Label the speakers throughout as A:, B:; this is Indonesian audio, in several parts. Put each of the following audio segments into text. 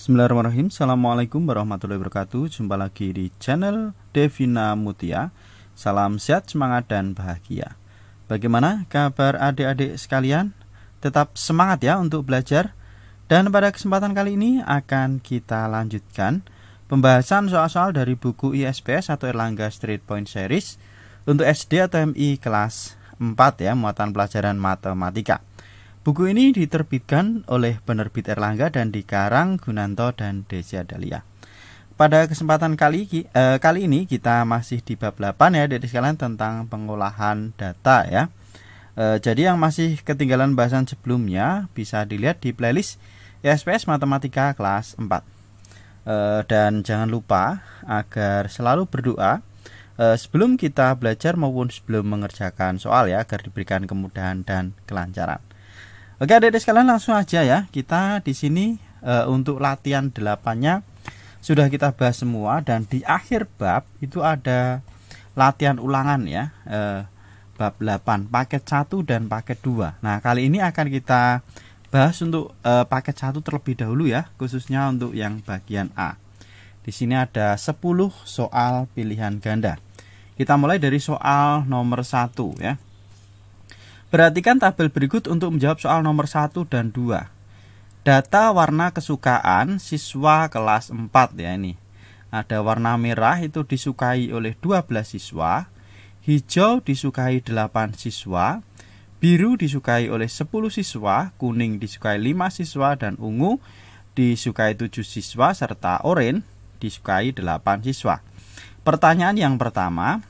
A: Bismillahirrahmanirrahim. Assalamualaikum warahmatullahi wabarakatuh. Jumpa lagi di channel Devina Mutia. Salam sehat, semangat, dan bahagia. Bagaimana kabar adik-adik sekalian? Tetap semangat ya untuk belajar. Dan pada kesempatan kali ini akan kita lanjutkan pembahasan soal-soal dari buku ISPS atau Erlangga Straight Point Series untuk SD atau MI kelas 4 ya, muatan pelajaran matematika. Buku ini diterbitkan oleh penerbit Erlangga dan dikarang Gunanto dan Desya Dahlia. Pada kesempatan kali ini kita masih di bab 8 ya adik sekalian, tentang pengolahan data ya. Jadi yang masih ketinggalan bahasan sebelumnya bisa dilihat di playlist ISPS Matematika kelas 4. Dan jangan lupa agar selalu berdoa sebelum kita belajar maupun sebelum mengerjakan soal ya, agar diberikan kemudahan dan kelancaran. Oke adik-adik sekalian, langsung aja ya. Kita di sini untuk latihan 8-nya sudah kita bahas semua, dan di akhir bab itu ada latihan ulangan ya, bab 8 paket 1 dan paket 2. Nah, kali ini akan kita bahas untuk paket 1 terlebih dahulu ya, khususnya untuk yang bagian A. Di sini ada 10 soal pilihan ganda. Kita mulai dari soal nomor 1 ya. Perhatikan tabel berikut untuk menjawab soal nomor 1 dan 2. Data warna kesukaan siswa kelas 4 ya ini. Ada warna merah itu disukai oleh 12 siswa, hijau disukai 8 siswa, biru disukai oleh 10 siswa, kuning disukai 5 siswa, dan ungu disukai 7 siswa, serta oranye disukai 8 siswa. Pertanyaan yang pertama,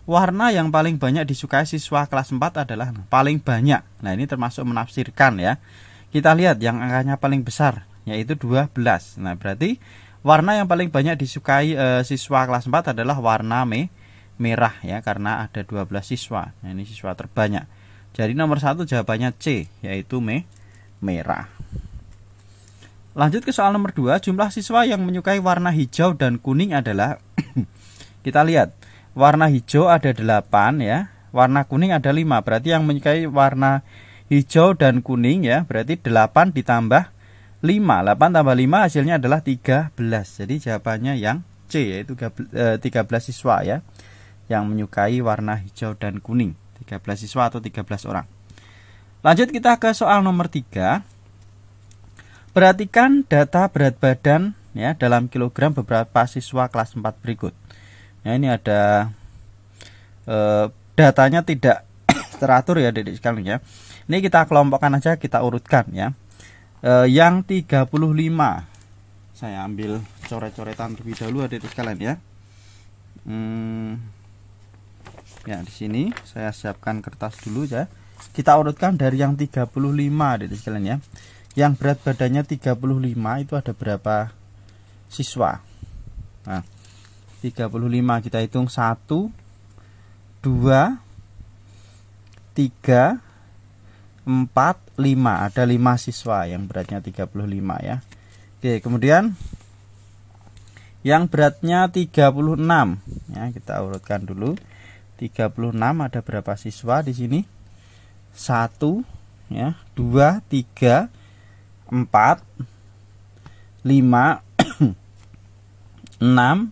A: warna yang paling banyak disukai siswa kelas 4 adalah paling banyak. Nah, ini termasuk menafsirkan ya. Kita lihat yang angkanya paling besar, yaitu 12. Nah, berarti warna yang paling banyak disukai siswa kelas 4 adalah warna merah ya, karena ada 12 siswa. Nah, ini siswa terbanyak. Jadi nomor 1 jawabannya C, yaitu merah. Lanjut ke soal nomor 2, jumlah siswa yang menyukai warna hijau dan kuning adalah kita lihat. Warna hijau ada 8 ya, warna kuning ada 5. Berarti yang menyukai warna hijau dan kuning ya, berarti 8 ditambah 5. 8 tambah 5 hasilnya adalah 13. Jadi jawabannya yang C, yaitu 13 siswa ya, yang menyukai warna hijau dan kuning. 13 siswa atau 13 orang. Lanjut kita ke soal nomor 3. Perhatikan data berat badan ya dalam kilogram beberapa siswa kelas 4 berikut. Nah, ini ada datanya tidak teratur ya adik-adik sekalian ya. Ini kita kelompokkan aja, kita urutkan ya. Yang 35 saya ambil coret-coretan terlebih dahulu adik-adik sekalian ya. Ya, di sini saya siapkan kertas dulu ya. Kita urutkan dari yang 35 adik-adik sekalian ya. Yang berat badannya 35 itu ada berapa siswa? Nah, 35 kita hitung 1, 2, 3, 4, 5. Ada 5 siswa yang beratnya 35 ya. Oke, kemudian yang beratnya 36 ya, kita urutkan dulu. 36 ada berapa siswa di sini? 1 ya, 2, 3, 4, 5, 6,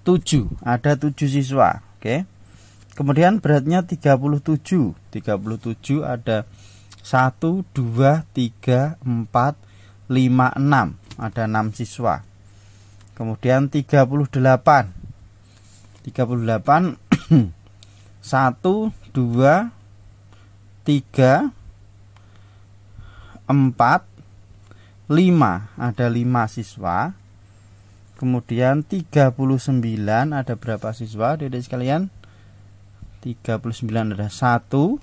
A: 7. Ada 7 siswa. Oke. Kemudian beratnya 37. 37 ada 1, 2, 3, 4, 5, 6. Ada 6 siswa. Kemudian 38. 38 1, 2, 3, 4, 5. Ada 5 siswa. Kemudian 39 ada berapa siswa adik-adik sekalian? 39 ada 1,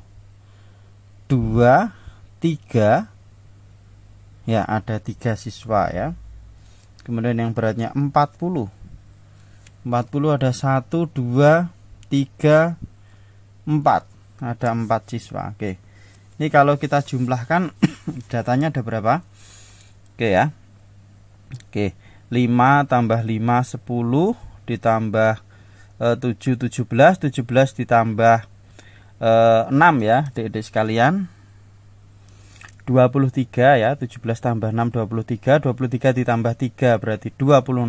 A: 2, 3. Ya, ada 3 siswa ya. Kemudian yang beratnya 40. 40 ada 1, 2, 3, 4. Ada 4 siswa. Oke. Ini kalau kita jumlahkan datanya ada berapa? Oke ya. Oke. 5 tambah 5 10 ditambah 7 17, 17 ditambah 6 ya adik-adik sekalian, 23 ya, 17 tambah 6 23, 23 ditambah 3 berarti 26,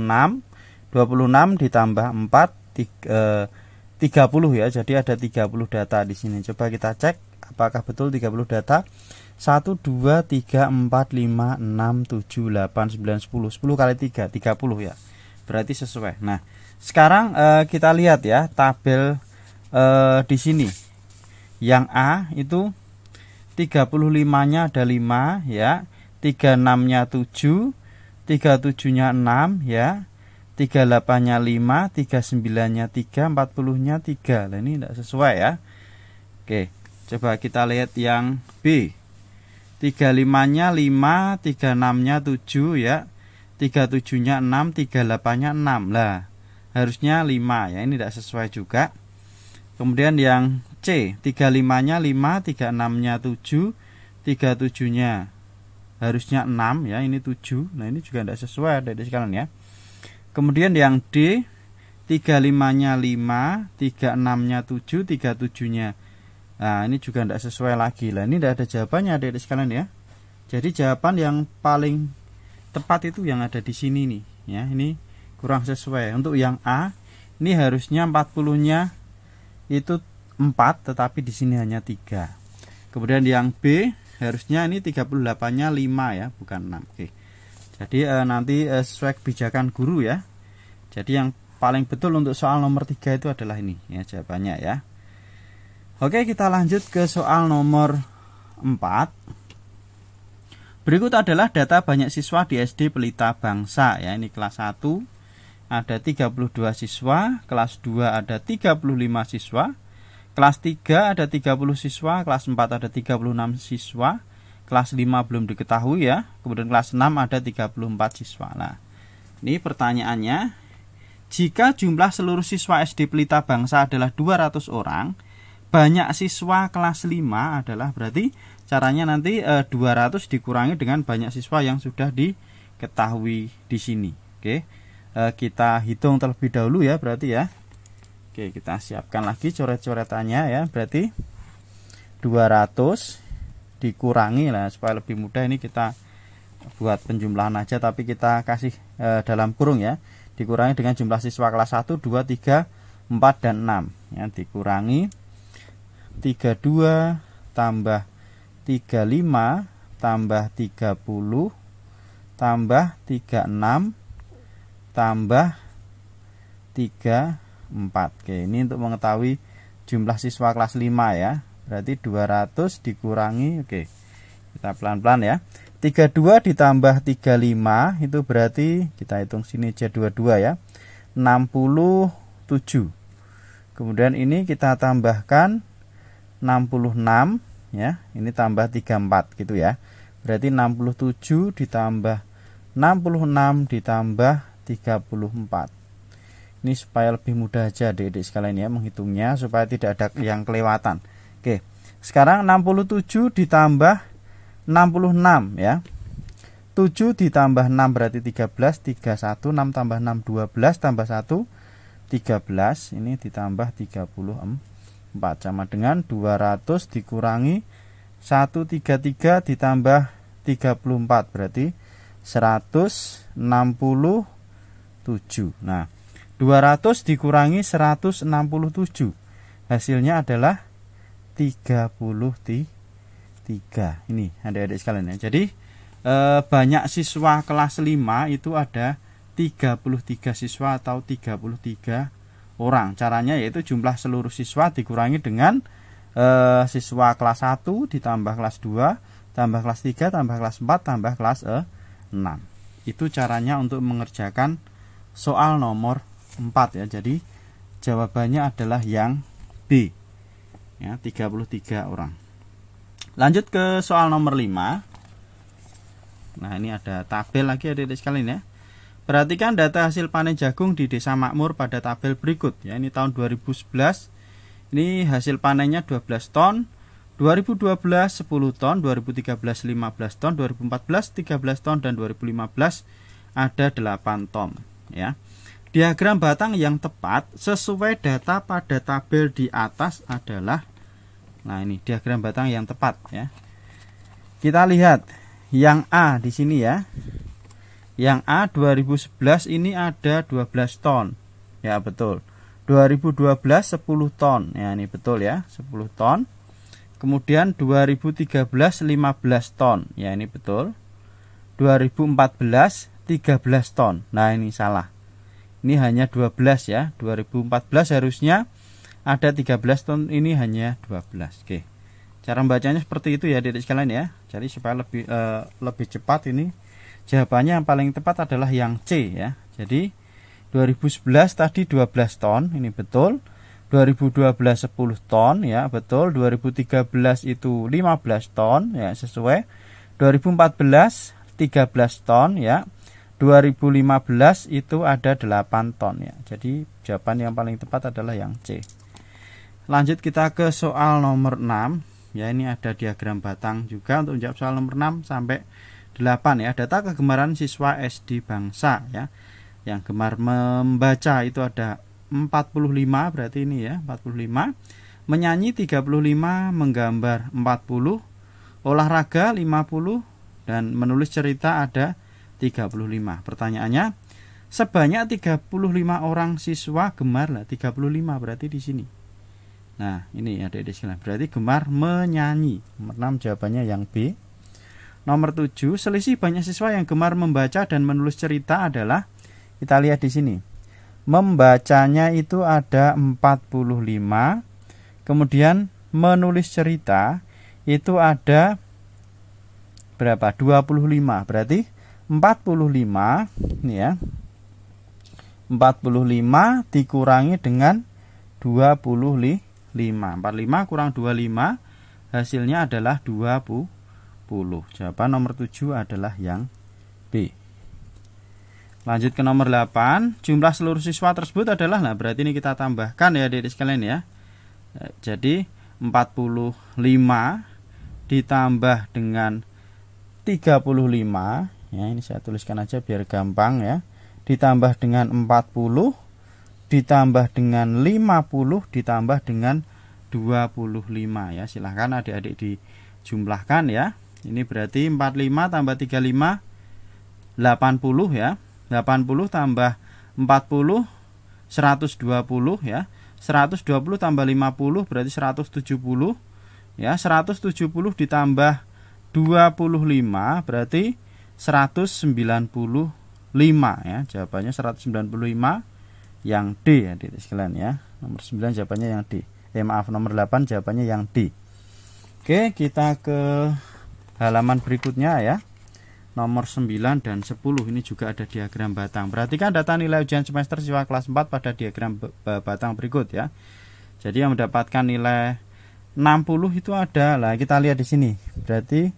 A: 26 ditambah 4 30 ya. Jadi ada 30 data di sini. Coba kita cek apakah betul 30 data. 1 2 3 4 5 6 7 8 9 10. 10 kali 3 30 ya. Berarti sesuai. Nah, sekarang kita lihat ya tabel di sini. Yang A itu 35-nya ada 5 ya, 36-nya 7, 37-nya 6 ya, 38-nya 5, 39-nya 3, 40-nya 3. Nah, ini tidak sesuai ya. Oke, coba kita lihat yang B. 35-nya 5, 36-nya 7 ya, 37-nya 6, 38-nya 6. Lah, harusnya 5 ya, ini tidak sesuai juga. Kemudian yang C, 35-nya 5, 36-nya 7, 37-nya harusnya 6 ya, ini 7. Nah, ini juga tidak sesuai dari sekalian ya. Kemudian yang D, 35-nya 5, 36-nya 7, 37-nya. Nah, ini juga tidak sesuai lagi. Lah, ini tidak ada jawabannya dari sekalian ya. Jadi jawaban yang paling tepat itu yang ada di sini nih ya. Ini kurang sesuai. Untuk yang A, ini harusnya 40-nya itu 4, tetapi di sini hanya 3. Kemudian yang B harusnya ini 38-nya 5 ya, bukan 6. Oke. Jadi nanti sesuai kebijakan guru ya. Jadi yang paling betul untuk soal nomor 3 itu adalah ini ya jawabannya ya. Oke, kita lanjut ke soal nomor 4. Berikut adalah data banyak siswa di SD Pelita Bangsa ya. Ini kelas 1 ada 32 siswa, kelas 2 ada 35 siswa, kelas 3 ada 30 siswa, kelas 4 ada 36 siswa, kelas 5 belum diketahui ya, kemudian kelas 6 ada 34 siswa. Nah, ini pertanyaannya, jika jumlah seluruh siswa SD Pelita Bangsa adalah 200 orang, banyak siswa kelas 5 adalah, berarti caranya nanti 200 dikurangi dengan banyak siswa yang sudah diketahui di sini. Oke. Kita hitung terlebih dahulu ya berarti ya. Oke, kita siapkan lagi coret-coretannya ya. Berarti 200 dikurangi lah supaya lebih mudah, ini kita buat penjumlahan aja tapi kita kasih dalam kurung ya. Dikurangi dengan jumlah siswa kelas 1, 2, 3, 4 dan 6 ya. Dikurangi 32 tambah 35 tambah 30 tambah 36 tambah 34. Oke, ini untuk mengetahui jumlah siswa kelas 5 ya. Berarti 200 dikurangi, oke, kita pelan-pelan ya. 32 ditambah 35 itu berarti kita hitung sini aja 22 ya, 67. Kemudian ini kita tambahkan 66 ya, ini tambah 34 gitu ya. Berarti 67 ditambah 66 ditambah 34. Ini supaya lebih mudah aja adik-adik sekalian ya menghitungnya, supaya tidak ada yang kelewatan. Oke, sekarang 67 ditambah 66 ya. 7 ditambah 6 berarti 13, 31, 6 tambah 6 12 tambah 1 13, ini ditambah 34 sama dengan 200 dikurangi 133 ditambah 34 berarti 167. Nah, 200 dikurangi 167 hasilnya adalah 33. Ini adik-adik sekalian ya. Jadi banyak siswa kelas 5 itu ada 33 siswa atau 33 orang. Caranya yaitu jumlah seluruh siswa dikurangi dengan siswa kelas 1 ditambah kelas 2 tambah kelas 3 tambah kelas 4 tambah kelas 6. Itu caranya untuk mengerjakan soal nomor 4 ya. Jadi jawabannya adalah yang B ya, 33 orang. Lanjut ke soal nomor 5. Nah, ini ada tabel lagi adik-adik sekalian ya. Perhatikan data hasil panen jagung di Desa Makmur pada tabel berikut ya. Ini tahun 2011. Ini hasil panennya 12 ton, 2012 10 ton, 2013 15 ton, 2014 13 ton dan 2015 ada 8 ton ya. Diagram batang yang tepat sesuai data pada tabel di atas adalah, nah ini diagram batang yang tepat ya. Kita lihat yang A di sini ya. Yang A 2011 ini ada 12 ton. Ya, betul. 2012 10 ton. Ya, ini betul ya, 10 ton. Kemudian 2013 15 ton. Ya, ini betul. 2014 13 ton. Nah, ini salah. Ini hanya 12 ya. 2014 harusnya ada 13 ton, ini hanya 12. Oke. Cara membacanya seperti itu ya, adik sekalian ya. Jadi supaya lebih cepat, ini jawabannya yang paling tepat adalah yang C ya. Jadi 2011 tadi 12 ton, ini betul. 2012 10 ton ya, betul. 2013 itu 15 ton ya, sesuai. 2014 13 ton ya. 2015 itu ada 8 ton ya. Jadi jawaban yang paling tepat adalah yang C. Lanjut kita ke soal nomor 6. Ya, ini ada diagram batang juga untuk menjawab soal nomor 6 sampai 8 ya. Data kegemaran siswa SD Bangsa ya. Yang gemar membaca itu ada 45, berarti ini ya, 45. Menyanyi 35, menggambar 40, olahraga 50, dan menulis cerita ada 35. Pertanyaannya, sebanyak 35 orang siswa gemar, lah 35 berarti di sini. Nah, ini adik-adik sekalian, berarti gemar menyanyi. Nomor 6 jawabannya yang B. Nomor 7, selisih banyak siswa yang gemar membaca dan menulis cerita adalah, kita lihat di sini. Membacanya itu ada 45. Kemudian menulis cerita itu ada berapa? 25. Berarti 45 ini ya. 45 dikurangi dengan 25. 45 kurang 25 hasilnya adalah 20. Jawaban nomor 7 adalah yang B. Lanjut ke nomor 8. Jumlah seluruh siswa tersebut adalah, nah berarti ini kita tambahkan ya adik-adik sekalian ya. Jadi 45 ditambah dengan 35 ya, ini saya tuliskan aja biar gampang ya. Ditambah dengan 40, ditambah dengan 50, ditambah dengan 25 ya. Silahkan adik-adik dijumlahkan ya. Ini berarti 45 tambah 35 80 ya. 80 tambah 40 120 ya. 120 tambah 50 berarti 170 ya. 170 ditambah 25 berarti 195 ya. Jawabannya 195 yang D ya adik sekalian ya. Nomor 9 jawabannya yang D. Nomor 8 jawabannya yang D. Oke, kita ke halaman berikutnya ya. Nomor 9 dan 10 ini juga ada diagram batang. Perhatikan data nilai ujian semester siswa kelas 4 pada diagram batang berikut ya. Jadi yang mendapatkan nilai 60 itu ada. Lah kita lihat di sini. Berarti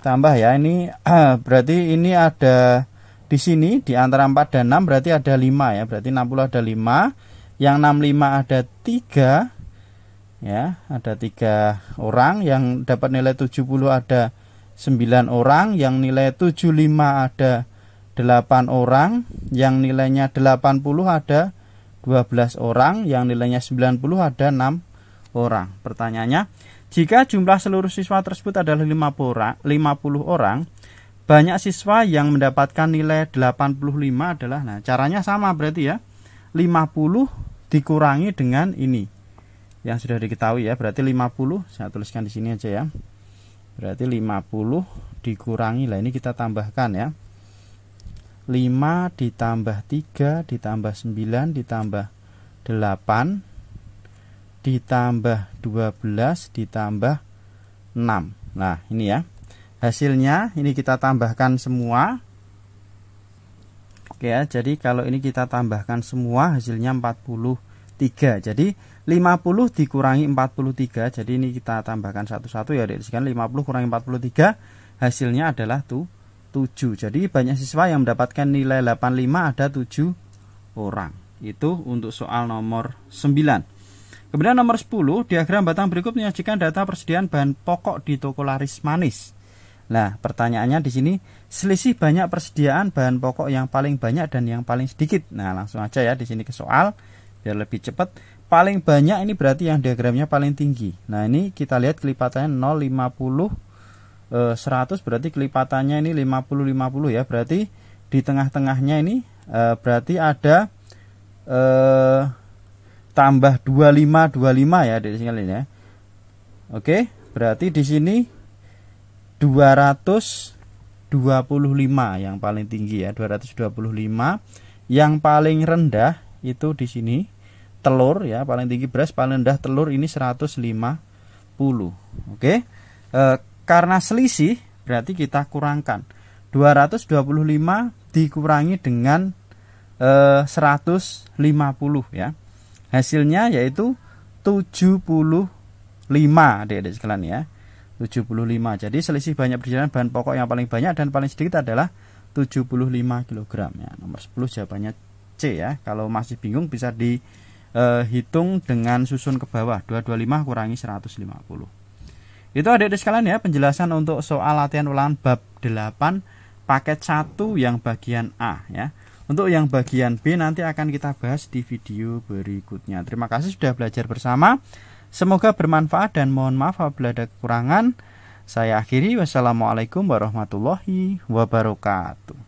A: tambah ya. Ini berarti ini ada di sini di antara 4 dan 6 berarti ada 5 ya. Berarti 60 ada 5. Yang 65 ada 3. Ya, ada 3 orang. Yang dapat nilai 70 ada 9 orang, yang nilai 75 ada 8 orang, yang nilainya 80 ada 12 orang, yang nilainya 90 ada 6 orang. Pertanyaannya, jika jumlah seluruh siswa tersebut adalah 50 orang, banyak siswa yang mendapatkan nilai 85 adalah, nah caranya sama berarti ya, 50 dikurangi dengan ini yang sudah diketahui ya, berarti 50, saya tuliskan di sini aja ya. Berarti 50 dikurangi, lah ini kita tambahkan ya. 5 ditambah 3 ditambah 9 ditambah 8 ditambah 12 ditambah 6. Nah ini ya. Hasilnya ini kita tambahkan semua. Oke ya, jadi kalau ini kita tambahkan semua hasilnya 43. Jadi 50 dikurangi 43. Jadi ini kita tambahkan satu-satu ya adik sekalian. 50 kurangi 43 hasilnya adalah 7. Jadi banyak siswa yang mendapatkan nilai 85 ada 7 orang. Itu untuk soal nomor 9. Kemudian nomor 10, diagram batang berikut menyajikan data persediaan bahan pokok di toko laris manis. Nah, pertanyaannya di sini selisih banyak persediaan bahan pokok yang paling banyak dan yang paling sedikit. Nah, langsung aja ya di sini ke soal biar lebih cepat. paling banyak ini berarti yang diagramnya paling tinggi. Nah, ini kita lihat kelipatannya 0, 50, 100, berarti kelipatannya ini 50, 50 ya. Berarti di tengah-tengahnya ini berarti ada tambah 25, 25 ya dari sini ya. Oke, berarti di sini 225 yang paling tinggi ya, 225. Yang paling rendah itu di sini telur ya, paling tinggi beras, paling rendah telur ini 150. Oke. Karena selisih berarti kita kurangkan 225 dikurangi dengan 150 ya. Hasilnya yaitu 75 adik-adik sekalian ya. 75. Jadi selisih banyak perjalanan bahan pokok yang paling banyak dan paling sedikit adalah 75 kg ya. Nomor 10 jawabannya C ya. Kalau masih bingung bisa dihitung dengan susun ke bawah, 225 kurangi 150. Itu adik-adik sekalian ya penjelasan untuk soal latihan ulangan bab 8 paket 1 yang bagian A ya. Untuk yang bagian B nanti akan kita bahas di video berikutnya. Terima kasih sudah belajar bersama. Semoga bermanfaat dan mohon maaf apabila ada kekurangan. Saya akhiri. Wassalamualaikum warahmatullahi wabarakatuh.